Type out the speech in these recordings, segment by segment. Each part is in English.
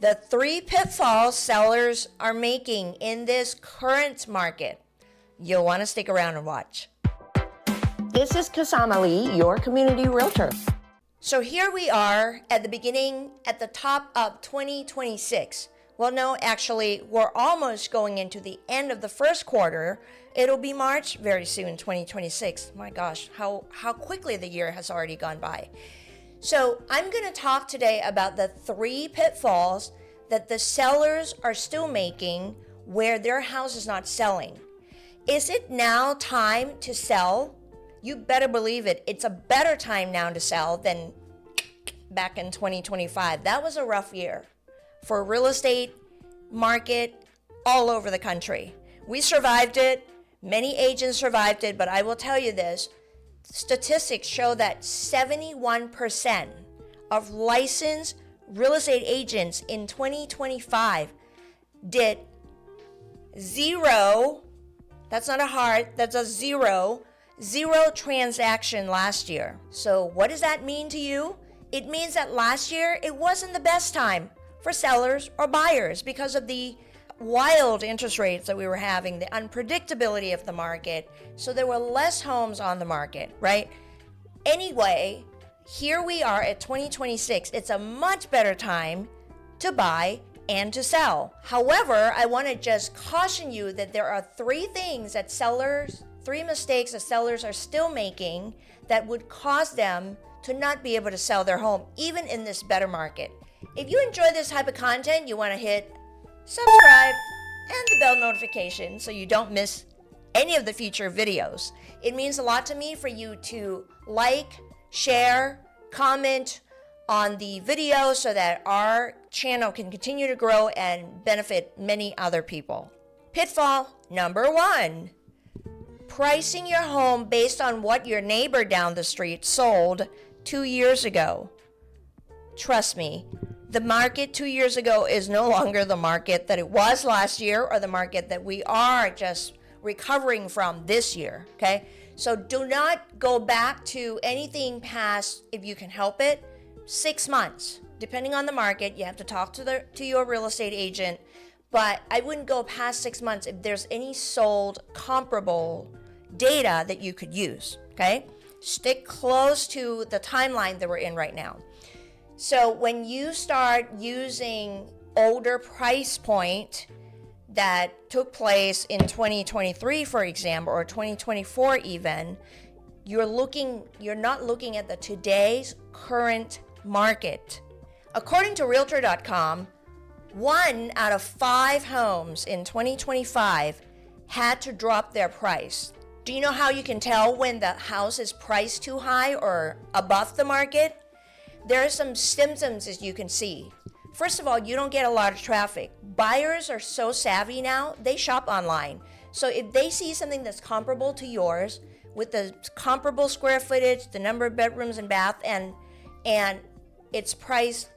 The 3 pitfalls sellers are making in this current market. You'll want to stick around and watch. This is Kasama Lee, your community realtor. So here we are at the top of 2026. Well, no, actually, we're almost going into the end of the first quarter. It'll be March very soon, 2026. My gosh, how quickly the year has already gone by. So I'm going to talk today about the 3 pitfalls that the sellers are still making where their house is not selling. Is it now time to sell? You better believe it. It's a better time now to sell than back in 2025. That was a rough year for real estate market all over the country. We survived it. Many agents survived it, but I will tell you this. Statistics show that 71% of licensed real estate agents in 2025 did zero, that's not a heart, that's a zero transaction last year. So what does that mean to you? It means that last year it wasn't the best time for sellers or buyers because of the wild interest rates that we were having, the unpredictability of the market. So there were less homes on the market, right? Anyway, here we are at 2026. It's a much better time to buy and to sell. However, I want to just caution you that there are 3 mistakes that sellers are still making that would cause them to not be able to sell their home, even in this better market. If you enjoy this type of content, you want to hit subscribe and the bell notification so you don't miss any of the future videos. It means a lot to me for you to like, share, comment on the video so that our channel can continue to grow and benefit many other people. Pitfall number 1. Pricing your home based on what your neighbor down the street sold 2 years ago. Trust me, the market 2 years ago is no longer the market that it was last year or the market that we are just recovering from this year, okay? So do not go back to anything past, if you can help it, 6 months. Depending on the market, you have to talk to your real estate agent, but I wouldn't go past 6 months if there's any sold comparable data that you could use, okay? Stick close to the timeline that we're in right now. So when you start using older price point that took place in 2023, for example, or 2024 even, you're not looking at the today's current market. According to Realtor.com, 1 out of 5 homes in 2025 had to drop their price. Do you know how you can tell when the house is priced too high or above the market? There are some symptoms as you can see. First of all, you don't get a lot of traffic. Buyers are so savvy now, they shop online. So if they see something that's comparable to yours, with the comparable square footage, the number of bedrooms and bath, and it's priced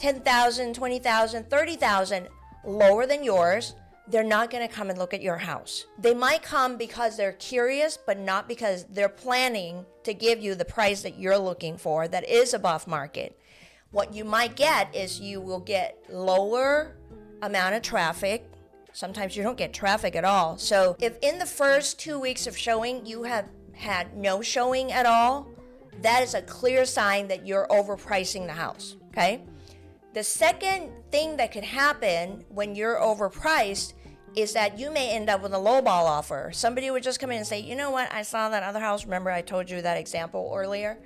$10,000, $20,000, $30,000 lower than yours, they're not going to come and look at your house. They might come because they're curious, but not because they're planning to give you the price that you're looking for that is above market. What you might get is you will get lower amount of traffic. Sometimes you don't get traffic at all. So if in the first 2 weeks of showing you have had no showing at all, that is a clear sign that you're overpricing the house, okay? The second thing that could happen when you're overpriced is that you may end up with a lowball offer. Somebody would just come in and say, you know what, I saw that other house. Remember I told you that example earlier?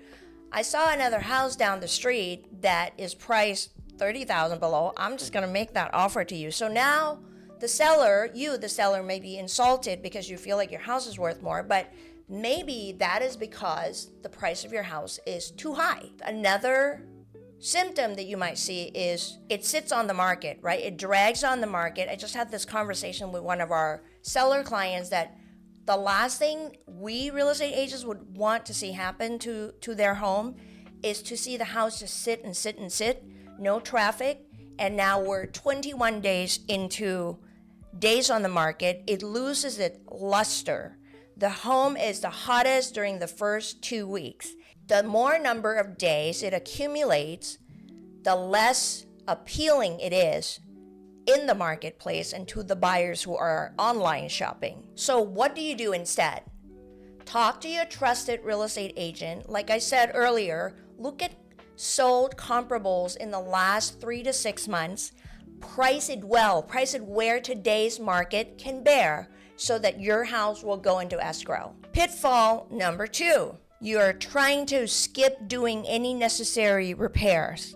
I saw another house down the street that is priced $30,000 below. I'm just going to make that offer to you. So now the seller may be insulted because you feel like your house is worth more, but maybe that is because the price of your house is too high. Another symptom that you might see is it sits on the market, right? It drags on the market. I just had this conversation with one of our seller clients that the last thing we real estate agents would want to see happen to their home is to see the house just sit and sit and sit, no traffic, and now we're 21 days into days on the market. It loses its luster. The home is the hottest during the first 2 weeks. The more number of days it accumulates, the less appealing it is in the marketplace and to the buyers who are online shopping. So what do you do instead? Talk to your trusted real estate agent. Like I said earlier, look at sold comparables in the last 3 to 6 months. Price it well. Price it where today's market can bear so that your house will go into escrow. Pitfall number 2. You're trying to skip doing any necessary repairs.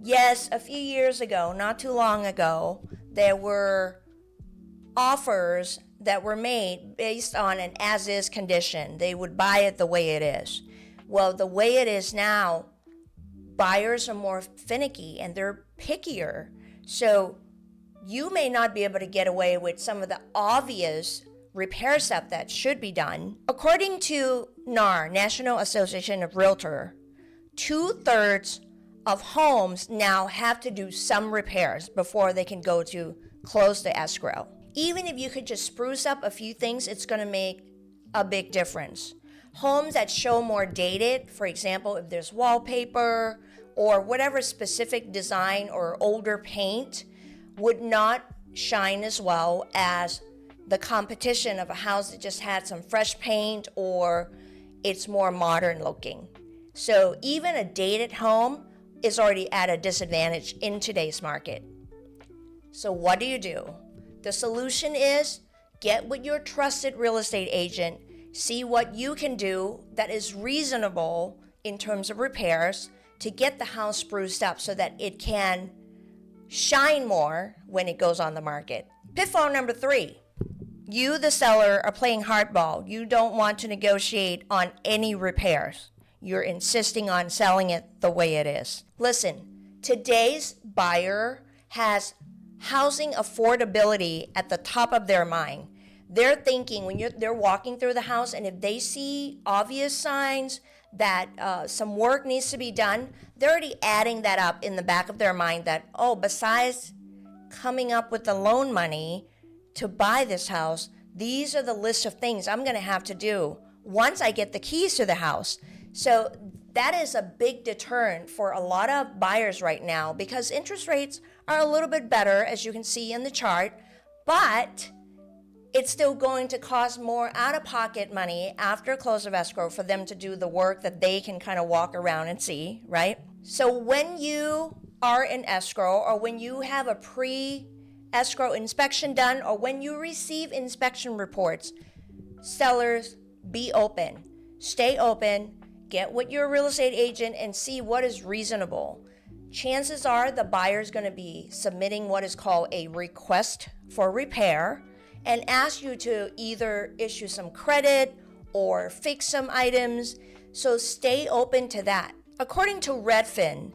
Yes, a few years ago, not too long ago, there were offers that were made based on an as-is condition. They would buy it the way it is. Well, the way it is now, buyers are more finicky and they're pickier. So you may not be able to get away with some of the obvious repair stuff that should be done. According to NAR, National Association of Realtors, 2/3 of homes now have to do some repairs before they can go to close the escrow. Even if you could just spruce up a few things, it's going to make a big difference. Homes that show more dated, for example, if there's wallpaper or whatever specific design or older paint, would not shine as well as the competition of a house that just had some fresh paint or it's more modern looking. So even a dated home is already at a disadvantage in today's market. So what do? The solution is get with your trusted real estate agent, see what you can do that is reasonable in terms of repairs to get the house spruced up so that it can shine more when it goes on the market. Pitfall number 3. You, the seller, are playing hardball. You don't want to negotiate on any repairs. You're insisting on selling it the way it is. Listen, today's buyer has housing affordability at the top of their mind. They're thinking when they're walking through the house, and if they see obvious signs that some work needs to be done, they're already adding that up in the back of their mind that, oh, besides coming up with the loan money to buy this house, these are the list of things I'm going to have to do once I get the keys to the house. So that is a big deterrent for a lot of buyers right now because interest rates are a little bit better, as you can see in the chart, but it's still going to cost more out-of-pocket money after close of escrow for them to do the work that they can kind of walk around and see, right? So when you are in escrow or when you have a pre-escrow inspection done or when you receive inspection reports, sellers, be open. Stay open. Get with your real estate agent and see what is reasonable. Chances are the buyer is going to be submitting what is called a request for repair and ask you to either issue some credit or fix some items. So stay open to that. According to Redfin,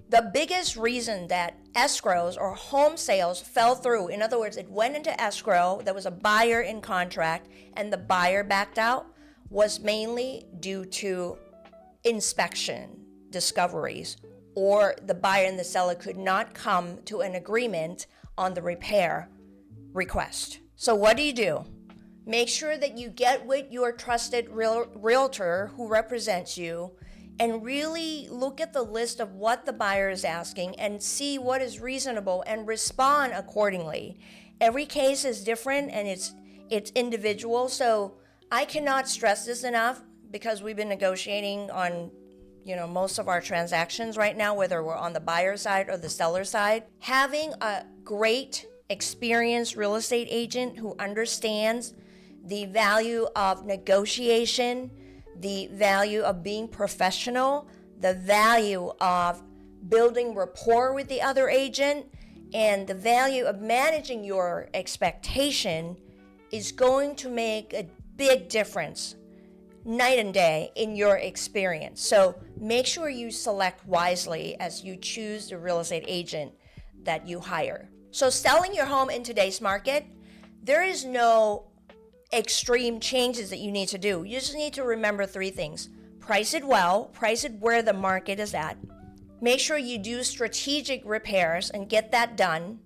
the biggest reason that escrows or home sales fell through, in other words, it went into escrow, there was a buyer in contract, and the buyer backed out, was mainly due to inspection discoveries, or the buyer and the seller could not come to an agreement on the repair request. So what do? Make sure that you get with your trusted realtor who represents you and really look at the list of what the buyer is asking and see what is reasonable and respond accordingly. Every case is different and it's individual, so I cannot stress this enough because we've been negotiating on most of our transactions right now, whether we're on the buyer side or the seller side. Having a great experienced real estate agent who understands the value of negotiation, the value of being professional, the value of building rapport with the other agent, and the value of managing your expectation is going to make a big difference night and day in your experience. So make sure you select wisely as you choose the real estate agent that you hire. So selling your home in today's market, there is no extreme changes that you need to do. You just need to remember 3 things. Price it well, price it where the market is at. Make sure you do strategic repairs and get that done.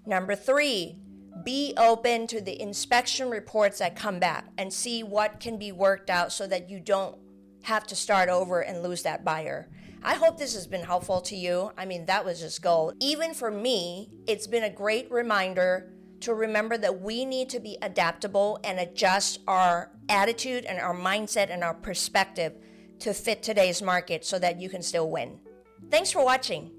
Number 3, be open to the inspection reports that come back and see what can be worked out so that you don't have to start over and lose that buyer. I hope this has been helpful to you. I mean, that was just gold. Even for me, it's been a great reminder to remember that we need to be adaptable and adjust our attitude and our mindset and our perspective to fit today's market so that you can still win. Thanks for watching.